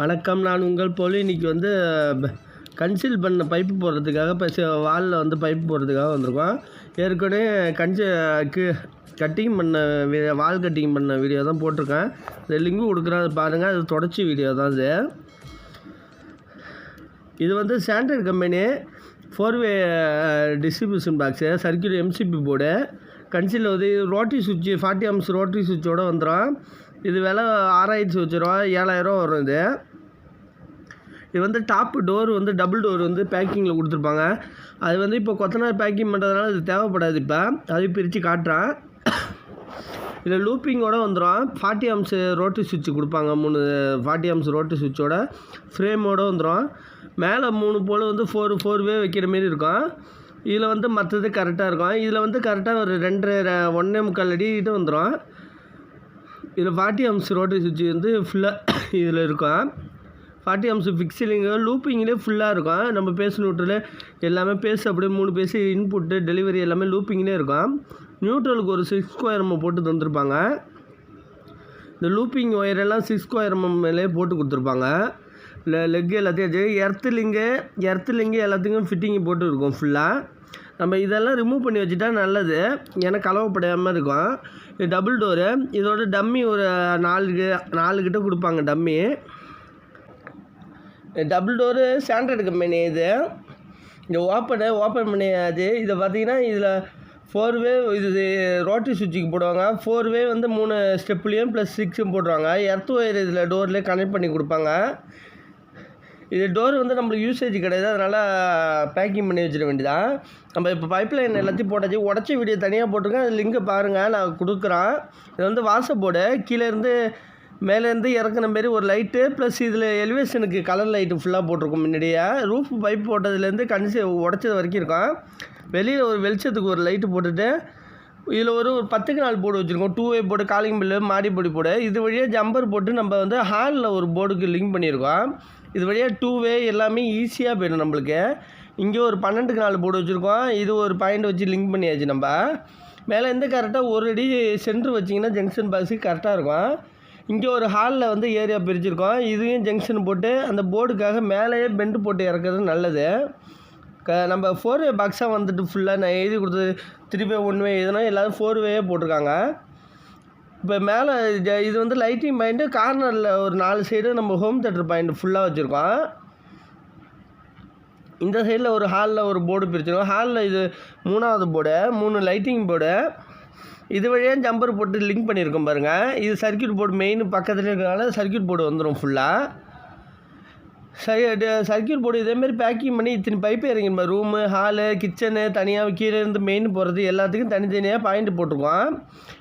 வணக்கம். நான் உங்கள் போல் இன்றைக்கி வந்து கன்சீல் பண்ண பைப்பு போடுறதுக்காக இப்போ வாலில் வந்து பைப்பு போடுறதுக்காக வந்திருக்கோம். ஏற்கனவே கட்டிங் பண்ண வால் கட்டிங் பண்ண வீடியோ தான் போட்டிருக்கேன். இந்த லிங்கு கொடுக்குறேன், அது பாருங்கள். அது தொடச்சி வீடியோ தான் இது வந்து சாண்டர்ட் கம்பெனி 4-வே distribution box, circuit MCB board. Conceal வந்து ரோட்டரி சுவிட்சு 40 amps ரோட்டரி சுவிட்சோடு வந்துடும். இது விலை 6000 வச்சுருவா, 7000 வரும். இது வந்து டாப்பு டோர் வந்து டபுள் டோர் வந்து பேக்கிங்கில் கொடுத்துருப்பாங்க. அது வந்து இப்போ கொத்தனார் பேக்கிங் பண்ணுறதுனால இது தேவைப்படாது. இப்போ அது பிரித்து காட்டுறேன். இதில் லூப்பிங்கோடு வந்துடும். 40 amps ரோட்டரி சுவிட்சு கொடுப்பாங்க. 3 40 amps ரோட்டரி சுவிட்சோட ஃப்ரேமோடு வந்துடும். மேலே 3 போல் வந்து 4-வே வைக்கிற மாரி இருக்கும். இதில் வந்து மற்றது கரெக்டாக இருக்கும். இதில் வந்து கரெக்டாக ஒரு 1.25 அடி கிட்ட வந்துடும். இதில் 40 amps ரோட்டரி சுவிட்சு வந்து ஃபுல்லாக இதில் இருக்கும். 40 amps ஃபிக்ஸிலிங்கு லூப்பிங்லேயே ஃபுல்லாக இருக்கும். நம்ம பேஸ் நியூட்ரல் எல்லாமே அப்படியே 3 பேஸ் இன்புட்டு டெலிவரி எல்லாமே லூப்பிங்லேயே இருக்கும். நியூட்ரலுக்கு ஒரு 6 square mm போட்டு தந்துருப்பாங்க. இந்த லூப்பிங் ஒயரெல்லாம் 6 square mm மேலே போட்டு கொடுத்துருப்பாங்க. லெக் எல்லாத்தையும் எர்த்துலிங்கு எல்லாத்துக்கும் ஃபிட்டிங்கு போட்டு இருக்கும் ஃபுல்லாக. நம்ம இதெல்லாம் ரிமூவ் பண்ணி வச்சுட்டா நல்லது, ஏன்னா கலவைப்படாமல் இருக்கும். இது டபுள் டோரு. இதோட டம்மி ஒரு 4 கிட்ட கொடுப்பாங்க dummy. Double door standard company. இது ஓப்பன் பண்ணியாச்சு. இதை பார்த்தீங்கன்னா இதில் 4-வே இது ரோட்டரி சுவிட்சுக்கு போடுவாங்க. 4-வே வந்து 3 ஸ்டெப்லேயும் +6 போடுவாங்க. எர்த் ஒயர் இதில் டோர்லேயே கனெக்ட் பண்ணி கொடுப்பாங்க. இது டோர் வந்து நம்மளுக்கு யூசேஜ் கிடையாது, அதனால் பேக்கிங் பண்ணி வச்சிட வேண்டியதான். நம்ம இப்போ பைப்லைன் எல்லாத்தையும் போட்டாச்சு. உடச்சி வீடியோ தனியாக போட்டிருக்கேன், அது லிங்க்கை பாருங்கள், நான் கொடுக்குறேன். இது வந்து வாசல் போர்டு. கீழேருந்து மேலேருந்து இறக்குன மாரி ஒரு லைட்டு ப்ளஸ் இதில் எலிவேஷனுக்கு கலர் லைட்டு ஃபுல்லாக போட்டிருக்கும். முன்னாடியே ரூஃப் பைப் போட்டதுலேருந்து உடச்சது வரைக்கும் இருக்கும். வெளியில் ஒரு வெளிச்சத்துக்கு ஒரு லைட்டு போட்டுட்டு இதில் ஒரு 10க்கு 4 போர்டு வச்சுருக்கோம். 2-வே போர்டு, காலிங் பில்லு, மாடி போர்டு. இது வழியாக ஜம்பர் போட்டு நம்ம வந்து ஹாலில் ஒரு போர்டுக்கு லிங்க் பண்ணியிருக்கோம். இது வழியாக 2-வே எல்லாமே ஈஸியாக போய்டும் நம்மளுக்கு. இங்கே ஒரு 12க்கு 4 போர்டு வச்சுருக்கோம். இது ஒரு பாயிண்ட் வச்சு லிங்க் பண்ணியாச்சு. நம்ம மேலே இருந்து கரெக்டாக 1 அடி சென்ட்ரு வச்சிங்கன்னா ஜங்ஷன் பாக்ஸுக்கு கரெக்டாக இருக்கும். இங்கே ஒரு ஹாலில் வந்து ஏரியா பிரிச்சுருக்கோம். இதையும் ஜங்ஷன் போட்டு அந்த போர்டுக்காக மேலேயே பெண்டு போட்டு இறக்குறது நல்லது. நம்ம 4-வே பாக்ஸாக வந்துட்டு ஃபுல்லாக நான் எழுதி கொடுத்தது 3-வே 1-வே எதுனா எல்லோரும் 4-வேயே போட்டிருக்காங்க. இப்போ மேலே இது வந்து லைட்டிங் பாயிண்ட்டு. கார்னரில் ஒரு 4 சைடு நம்ம ஹோம் தேட்டர் பாயிண்ட் ஃபுல்லாக வச்சுருக்கோம். இந்த சைடில் ஒரு ஹாலில் ஒரு போர்டு பிரிச்சிருக்கோம். ஹாலில் இது 3வது போர்டு, 3 லைட்டிங் போர்டு. இது வழியாக ஜம்பர் போட்டு லிங்க் பண்ணியிருக்கோம் பாருங்கள். இது சர்க்கியூட் போர்டு மெயின் பக்கத்துலேயே இருக்கிறனால சர்க்கியூட் போர்டு வந்துடும் ஃபுல்லாக. சர்க்கியூட் போர்டு இதேமாரி பேக்கிங் பண்ணி இத்தனை பைப்பு இறங்கிருப்பா. ரூமு, ஹாலு, கிச்சனு தனியாக கீழே இருந்து மெயின் போகிறது எல்லாத்துக்கும் தனித்தனியாக பாயிண்ட் போட்டிருக்கோம்.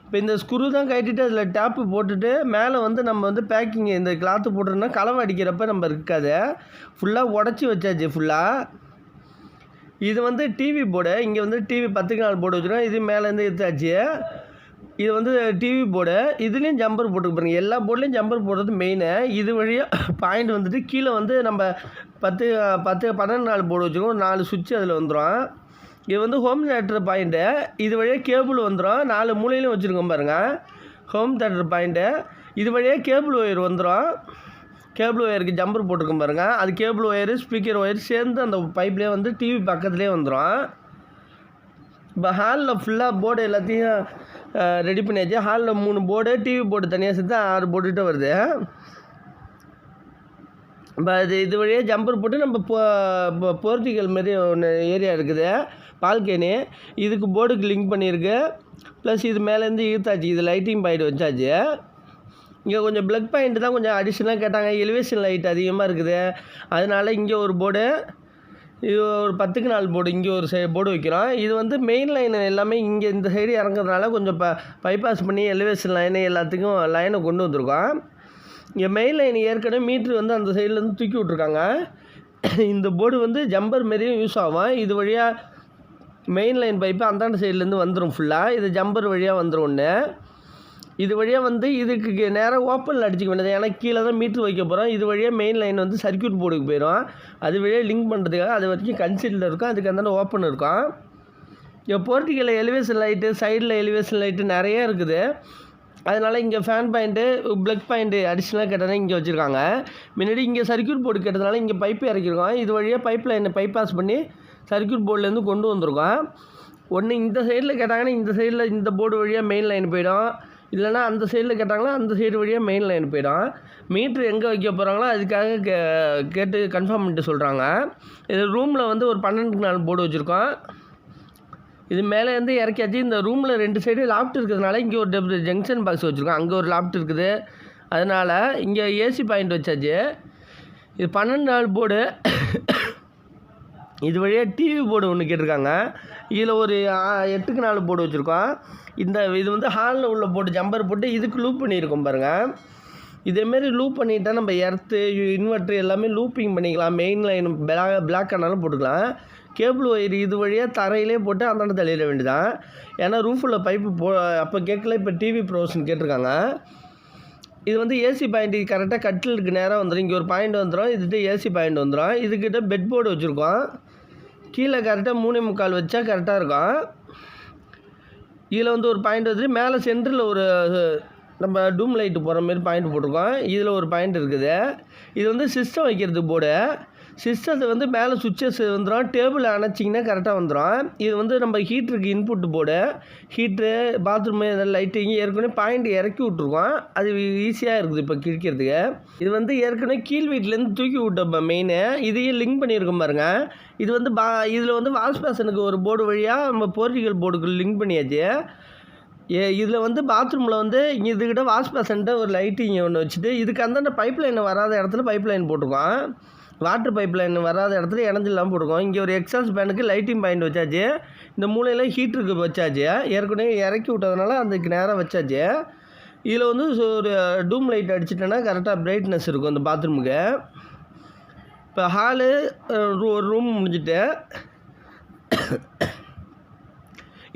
இப்போ இந்த ஸ்க்ரூ தான் கட்டிட்டு அதில் டேப்பு போட்டுட்டு மேலே வந்து நம்ம வந்து பேக்கிங் இந்த கிளாத்து போட்டுருந்தா கலவை அடிக்கிறப்ப நம்ம இருக்காது. ஃபுல்லாக உடச்சி வச்சாச்சு ஃபுல்லாக. இது வந்து டிவி போர்டு. இங்கே வந்து டிவி 10க்கு 4 போர்டு வச்சுருக்கோம். இது மேலேருந்து எடுத்தாச்சு. இது வந்து டிவி போர்டு. இதுலேயும் ஜம்பர் போட்டுக்கு பாருங்கள். எல்லா போர்ட்லேயும் ஜம்பர் போடுறது மெயினு. இது வழியாக பாயிண்ட் வந்துட்டு கீழே வந்து நம்ம 12 4 போர்டு வச்சுருக்கோம். 4 சுவிட்சு அதில் வந்துடும். இது வந்து ஹோம் தேட்டர் பாயிண்ட்டு. இது வழியாக கேபிள் வந்துடும். 4 மூலையிலும் வச்சுருக்கோம் பாருங்கள் ஹோம் தேட்டர் பாயிண்ட்டு. இது வழியாக கேபிள் ஒயர் வந்துடும். கேபிள் ஒயருக்கு ஜம்பர் போட்டிருக்கோம் பாருங்கள். அது கேபிள் ஒயரு ஸ்பீக்கர் ஒயர் சேர்ந்து அந்த பைப்லேயே வந்து டிவி பக்கத்துலேயே வந்துடும். இப்போ ஹாலில் ஃபுல்லாக போர்டு எல்லாத்தையும் ரெடி பண்ணியாச்சு. ஹாலில் 3 போர்டு, டிவி போர்டு தனியாக சேர்த்து 6 போட்டுகிட்டே வருது. இப்போ இது வழியாக ஜம்பர் போட்டு நம்ம போர்ட்டிகல் மாரி ஒன்று ஏரியா இருக்குது, பால்கனி. இதுக்கு போர்டுக்கு லிங்க் பண்ணியிருக்கு. ப்ளஸ் இது மேலேருந்து ஈர்த்தாச்சு. இது லைட்டிங் பாயிண்ட் வச்சாச்சு. இங்கே கொஞ்சம் ப்ளக் பாயிண்ட் தான் கொஞ்சம் அடிஷ்னலாக கேட்டாங்க. எலிவேஷன் லைட் அதிகமாக இருக்குது, அதனால் இங்கே ஒரு போர்டு, இது ஒரு 10க்கு 4 போர்டு இங்கே ஒரு போர்டு வைக்கிறோம். இது வந்து மெயின் லைன் எல்லாமே இங்கே இந்த சைடு இறங்குறதுனால கொஞ்சம் பைபாஸ் பண்ணி எலிவேஷன் லைனு எல்லாத்துக்கும் லைனை கொண்டு வந்திருக்கோம். இங்கே மெயின் லைன் ஏற்கனவே மீட்ரு வந்து அந்த சைட்லேருந்து தூக்கி விட்ருக்காங்க. இந்த போர்டு வந்து ஜம்பர் மாரியும் யூஸ் ஆகும். இது வழியாக மெயின் லைன் பைப்பு அந்தாண்ட சைட்லேருந்து வந்துடும் ஃபுல்லாக. இது ஜம்பர் வழியாக வந்துடும் ஒன்று. இது வழியாக வந்து இதுக்கு நேராக ஓப்பனில் அடிச்சிக்க வேண்டியது, ஏன்னா கீழே தான் மீட்ரு வைக்க போகிறோம். இது வழியாக மெயின் லைன் வந்து சர்க்கியூட் போர்டுக்கு போயிடும். அது வழியாக லிங்க் பண்ணுறதுக்காக அது வரைக்கும் கன்சீல்டில் இருக்கும். அதுக்கு அந்தாண்ட ஓப்பன் இருக்கும். இப்போ போர்ட்டிகளில் எலிவேஷன் லைட்டு, சைடில் எலிவேஷன் லைட்டு நிறையா இருக்குது. அதனால் இங்கே ஃபேன் பாயிண்ட்டு ப்ளக் பாயிண்ட்டு அடிஷ்னலாக கேட்டோன்னா இங்கே வச்சுருக்காங்க. முன்னாடி இங்கே சர்க்யூட் போர்டு கேட்டதுனால இங்கே பைப்பு இறக்கிருக்கோம். இது வழியாக பைப் லைனை பைபாஸ் பண்ணி சர்க்யூட் போர்ட்லேருந்து கொண்டு வந்திருக்கோம். ஒன்று இந்த சைடில் கேட்டாங்கன்னா இந்த சைடில் இந்த போர்டு வழியாக மெயின் லைன் போயிடும். இல்லைனா அந்த சைடில் கேட்டாங்கன்னா அந்த சைடு வழியாக மெயின் லைன் போயிடும். மீட்ரு எங்கே வைக்க போகிறாங்களோ அதுக்காக கேட்டு கன்ஃபார்ம் பண்ணிட்டு சொல்கிறாங்க. இது ரூமில் வந்து ஒரு 12x4 போர்டு வச்சுருக்கோம். இது மேலேருந்து இறக்கியாச்சு. இந்த ரூமில் 2 சைடு லாஃப்ட் இருக்கிறதுனால இங்கே ஒரு ஜங்ஷன் பாக்ஸ் வச்சுருக்கோம். அங்கே ஒரு லாஃப்ட் இருக்குது. அதனால் இங்கே ஏசி பாயிண்ட் வச்சாச்சு. இது 12x4 போர்டு. இது வழியாக டிவி போர்டு ஒன்று கேட்டிருக்காங்க. இதில் ஒரு 8x4 போர்டு வச்சுருக்கோம். இது வந்து ஹாலில் உள்ள போட்டு ஜம்பர் போட்டு இதுக்கு லூப் பண்ணியிருக்கோம் பாருங்கள். இதேமாரி லூப் பண்ணிட்டால் நம்ம எர்த்து இன்வெர்ட்ரு எல்லாமே லூப்பிங் பண்ணிக்கலாம். மெயின் லைன் பிளாக் ஆனாலும் போட்டுக்கலாம். கேபிள் ஒயர் இது வழியாக தரையிலே போட்டு அந்தாண்ட தள்ளிட வேண்டியதான். ஏன்னா ரூஃபில் பைப்பு அப்போ கேட்கல, இப்போ டிவி ப்ரோஷன் கேட்டிருக்காங்க. இது வந்து ஏசி பாயிண்ட் கரெக்டாக கட்டிலுக்கு நேராக வந்துடும். இங்கே ஒரு பாயிண்ட் வந்துடும். இதுகிட்ட ஏசி பாயிண்ட் வந்துடும். இதுக்கிட்ட பெட் போர்டு வச்சுருக்கோம். கீழே கரெக்டாக 3.25 வச்சா கரெக்டாக இருக்கும். இதில் வந்து ஒரு பாயிண்ட் வந்து மேலே சென்டரில் ஒரு நம்ம டூம் லைட்டு போகிற மாதிரி பாயிண்ட் போட்டிருக்கோம். இதில் ஒரு பாயிண்ட் இருக்குது. இது வந்து சிஸ்டம் வைக்கிறதுக்கு போர்டு. சிஸ்டத்தை வந்து மேலே சுவிட்சஸ் வந்துடும். டேபிள் அணைச்சிங்கன்னா கரெக்டாக வந்துடும். இது வந்து நம்ம ஹீட்டருக்கு இன்புட் போர்டு. ஹீட்ரு பாத்ரூமு இதெல்லாம் லைட்டிங் ஏற்கனவே பாயிண்ட் இறக்கி விட்ருக்கோம். அது ஈஸியாக இருக்குது இப்போ கிழிக்கிறதுக்கு. இது வந்து ஏற்கனவே கீழ் வீட்டிலேருந்து தூக்கி விட்டோம் மெயினு. இதையும் லிங்க் பண்ணியிருக்கோம் பாருங்கள். இது வந்து இதில் வந்து வாஷ் பேஷனுக்கு ஒரு போர்டு வழியாக நம்ம போர்ட்டிகல் போர்டுக்கு லிங்க் பண்ணியாச்சு. இதில் வந்து பாத்ரூமில் வந்து இதுக்கிட்ட வாஷ் பேஷன்ட்ட ஒரு லைட்டிங் ஒன்று வச்சுட்டு இதுக்கு அந்தாண்ட பைப் லைன் வராத இடத்துல பைப் லைன் போட்டிருக்கோம். வாட்டர் பைப் லைன் வராத இடத்துல இணைஞ்சிடலாம் போட்டிருக்கோம். இங்கே ஒரு எக்ஸாஸ்ட் ஃபேனுக்கு லைட்டிங் பாயிண்ட் வச்சாச்சு. இந்த மூலையில் ஹீட்டருக்கு வச்சாச்சு. ஏற்கனவே இறக்கி விட்டதுனால அதுக்கு நேராக வச்சாச்சு. இதில் வந்து ஒரு டூம் லைட் அடிச்சிட்டோன்னா கரெக்டாக பிரைட்னஸ் இருக்கும் இந்த பாத்ரூமுக்கு. இப்போ ஹாலு ஒரு ரூம் முடிஞ்சிட்டு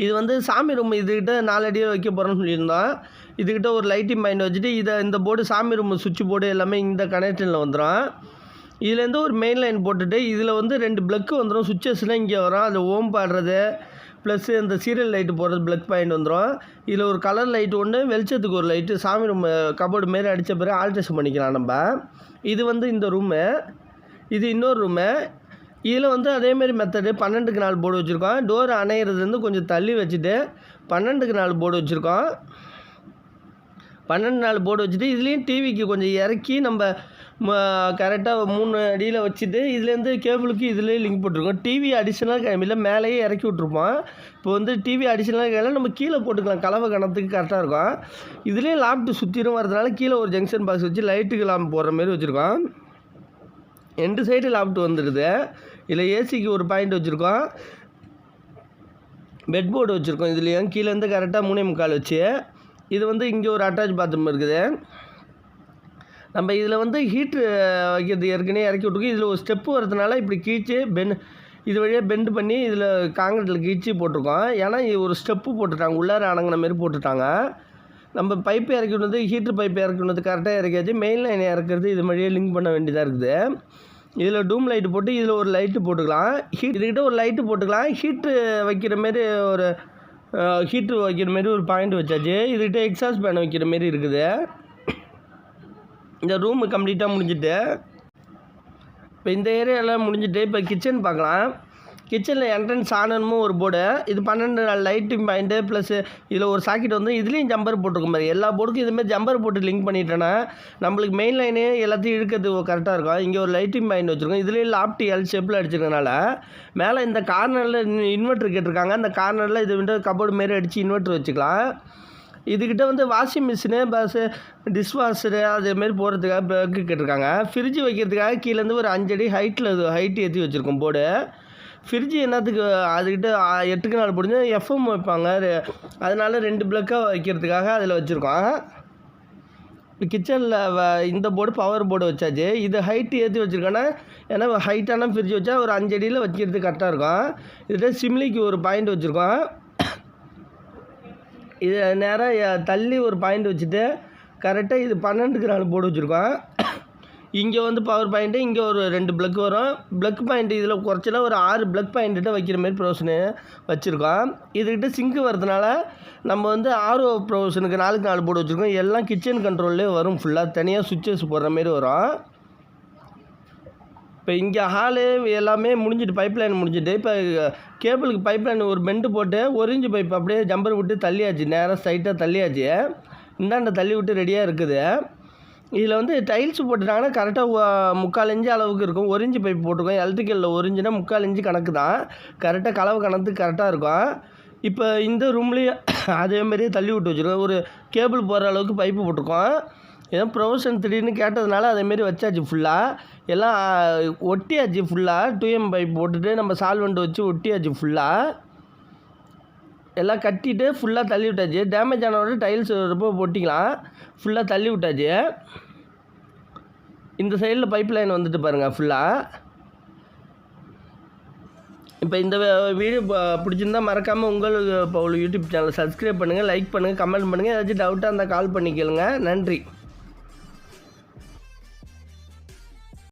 இது வந்து சாமி ரூம். இதுக்கிட்ட 4 அடியில் வைக்க போகிறோன்னு சொல்லியிருந்தோம். இதுக்கிட்ட ஒரு லைட்டிங் பாயிண்ட் வச்சுட்டு இந்த போர்டு சாமி ரூம் சுவிட்ச் போர்டு எல்லாமே இந்த கனெக்ஷனில் வந்துடும். இதுலேருந்து ஒரு மெயின் லைன் போட்டுட்டு இதில் வந்து 2 ப்ளக்கு வந்துடும். சுவிட்சஸ்லாம் இங்கே வரும். அது ஓம் பாடுறது ப்ளஸ்ஸு இந்த சீரியல் லைட்டு போடுறது ப்ளக் பாயிண்ட் வந்துடும். இதில் ஒரு கலர் லைட்டு ஒன்று, வெளிச்சத்துக்கு ஒரு லைட்டு, சாமி ரூம் கபோர்டு மாரி அடித்த பிறகு ஆல்ட்ரேஷன் பண்ணிக்கலாம் நம்ம. இது வந்து இந்த ரூமு. இது இன்னொரு ரூமு. இதில் வந்து அதேமாரி மெத்தடு 12x4 போர்டு வச்சுருக்கோம். டோர் அணையிறதுலேருந்து கொஞ்சம் தள்ளி வச்சுட்டு 12x4 போர்டு வச்சுருக்கோம். 12x4 போர்டு வச்சுட்டு இதுலேயும் டிவிக்கு கொஞ்சம் இறக்கி நம்ம கரெக்டாக 3 அடியில் வச்சுட்டு இதுலேருந்து கேபிளுக்கு இதுலேயே லிங்க் போட்டிருக்கோம். டிவி அடிஷ்னலாக கையில் மேலேயே இறக்கி விட்ருப்போம். இப்போ வந்து டிவி அடிஷ்னலாக கையில் நம்ம கீழே போட்டுக்கலாம். கலவை கணத்துக்கு கரெக்டாக இருக்கும். இதுலேயே லாப்ட்டு சுற்றிடும் வரதுனால கீழே ஒரு ஜங்ஷன் பாக்ஸ் வச்சு லைட்டுக்கு லாம்ப் போடுற மாதிரி வச்சுருக்கோம். 2 சைடு லாப்ட்டு வந்துடுது. இதில் ஏசிக்கு ஒரு பாயிண்ட் வச்சுருக்கோம். பெட் போர்டு வச்சுருக்கோம். இதுலேயும் கீழேருந்து கரெக்டாக 3.25 வச்சு. இது வந்து இங்கே ஒரு அட்டாச் பாத்ரூம் இருக்குது. நம்ம இதில் வந்து ஹீட்ரு வைக்கிறது ஏற்கனவே இறக்கி விட்ருக்கோம். இதில் ஒரு ஸ்டெப்பு வரதுனால இப்படி கீழ்ச்சி இது வழியாக பெண்டு பண்ணி இதில் காங்கிரீட்டில் கீழ்ச்சி போட்டிருக்கோம். ஏன்னா இது ஒரு ஸ்டெப்பு போட்டுட்டாங்க. உள்ளார அடங்கின மாரி போட்டுட்டாங்க. நம்ம பைப்பு இறக்கி விடுறது ஹீட்ரு பைப்பு இறக்கி விடுறது கரெக்டாக இறக்கியாச்சு. மெயின் லைன் இறக்குறது இது வழியாக லிங்க் பண்ண வேண்டியதாக இருக்குது. இதில் டூம் லைட்டு போட்டு இதில் ஒரு லைட்டு போட்டுக்கலாம். இதுக்கிட்ட ஒரு லைட்டு போட்டுக்கலாம். ஹீட்ரு வைக்கிற மாரி ஒரு பாயிண்ட் வச்சாச்சு. இதுக்கிட்ட எக்ஸாஸ்ட் ஃபேன் வைக்கிற மாரி இருக்குது. இந்த ரூமு கம்ப்ளீட்டாக முடிஞ்சுட்டு இப்போ இந்த ஏரியாலாம் முடிஞ்சுட்டு இப்போ கிச்சன் பார்க்கலாம். கிச்சனில் என்ட்ரன்ஸ் ஆனமும் ஒரு போர்டு. இது 12 லைட்டிங் பாயிண்ட்டு ப்ளஸ் இதில் ஒரு சாக்கெட் வந்து இதுலேயும் ஜம்பர் போட்டிருக்கும் மாதிரி. எல்லா போர்டுக்கும் இதுமாதிரி ஜம்பர் போட்டு லிங்க் பண்ணிட்டேன்னா நம்மளுக்கு மெயின் லைனே எல்லாத்தையும் இழுக்கிறது கரெக்டாக இருக்கும். இங்கே ஒரு லைட்டிங் பாயிண்ட் வச்சுருக்கோம். இதுலேயே லாப்ட் எல் ஷேப்பில் அடிச்சிருக்கனால மேலே இந்த கார்னரில் இன்வெர்ட்ரு கேட்டிருக்காங்க. அந்த கார்னரில் இது வந்து கபோர்டு மாரி அடித்து இன்வெர்ட்ரு வச்சுக்கலாம். இதுக்கிட்ட வந்து வாஷிங் மிஷினு பஸ்ஸு டிஷ்வாஷரு அதுமாரி போடுறதுக்காக பேக்கு கேட்டிருக்காங்க. ஃப்ரிட்ஜு வைக்கிறதுக்காக கீழேருந்து ஒரு 5 அடி ஹைட்டு ஏற்றி வச்சுருக்கோம் போர்டு. ஃப்ரிட்ஜு என்னத்துக்கு அதுக்கிட்ட 8x4 போடுங்க எஃப்எம் வைப்பாங்க. அதனால் 2 ப்ளக்காக வைக்கிறதுக்காக அதில் வச்சுருக்கோம். கிச்சனில் இந்த போர்டு பவர் போர்டு வச்சாச்சு. இது ஹைட்டு ஏற்றி வச்சுருக்கோன்னா ஏன்னா ஹைட்டான ஃப்ரிட்ஜ் வச்சா ஒரு 5 அடியில் வைக்கிறதுக்கு கரெக்டாக இருக்கும். இதில் சிம்லிக்கு ஒரு பாயிண்ட் வச்சுருக்கோம். இது நேராக தள்ளி ஒரு பாயிண்ட் வச்சுட்டு கரெக்டாக இது 12x4 போர்டு வச்சுருக்கோம். இங்கே வந்து பவர் பாயிண்ட்டு, இங்கே ஒரு 2 ப்ளக் வரும். ப்ளக் பாயிண்ட் இதில் குறைச்சலாம் ஒரு 6 ப்ளக் பாயிண்ட்டு வைக்கிற மாதிரி ப்ரொவிஷனு வச்சுருக்கோம். இதுக்கிட்ட சிங்க்கு வரதுனால நம்ம வந்து ஆர்ஓ ப்ரொவிஷனுக்கு 4க்கு 4 போர்டு வச்சுருக்கோம். எல்லாம் கிச்சன் கண்ட்ரோல்லே வரும். ஃபுல்லாக தனியாக சுவிட்சஸ் போடுற மாரி வரும். இப்போ இங்கே ஹாலு எல்லாமே முடிஞ்சிட்டு, பைப் லைன் முடிஞ்சிட்டு, இப்போ கேபிளுக்கு பைப் லைன் ஒரு பெண்டு போட்டு 1 இன்ச் பைப் அப்படியே ஜம்பர் விட்டு தள்ளியாச்சு. நேராக ஸ்ட்ரைட்டாக தள்ளியாச்சு. இந்தாண்ட தள்ளி விட்டு ரெடியாக இருக்குது. இதில் வந்து டைல்ஸ் போட்டுட்டாங்கன்னா கரெக்டாக 3/4 இன்ச்சு அளவுக்கு இருக்கும். 1 இன்ச் பைப் போட்டிருக்கோம். எலக்ட்ரிக்கலில் 1 இன்ச்சுனா 3/4 இன்ச்சு கணக்கு தான். கரெக்டாக கலவை கணக்கு கரெக்டாக இருக்கும். இப்போ இந்த ரூம்லேயும் அதேமாரியே தள்ளி விட்டு வச்சுருக்கோம். ஒரு கேபிள் போகிற அளவுக்கு பைப்பு போட்டிருக்கோம். ஏதோ ப்ரொவிஷன் திடீர்னு கேட்டதுனால அதேமாரி வச்சாச்சு. ஃபுல்லாக எல்லாம் ஒட்டியாச்சு. ஃபுல்லாக 2M பைப் போட்டுட்டு நம்ம சால்வெண்ட் வச்சு ஒட்டியாச்சு. ஃபுல்லாக எல்லாம் கட்டிட்டு ஃபுல்லாக தள்ளி விட்டாச்சு. டேமேஜ் ஆனவோட டைல்ஸ் ரொம்ப போட்டிக்கலாம். ஃபுல்லாக தள்ளி விட்டாச்சு. இந்த சைடில் பைப் லைன் வந்துட்டு பாருங்கள் ஃபுல்லாக. இப்போ இந்த வீடியோ பிடிச்சிருந்தால் மறக்காமல் உங்கள் யூடியூப் சேனலை சப்ஸ்கிரைப் பண்ணுங்கள், லைக் பண்ணுங்கள், கமெண்ட் பண்ணுங்கள். ஏதாச்சும் டவுட்டாக இருந்தால் கால் பண்ணி கேளுங்க. நன்றி.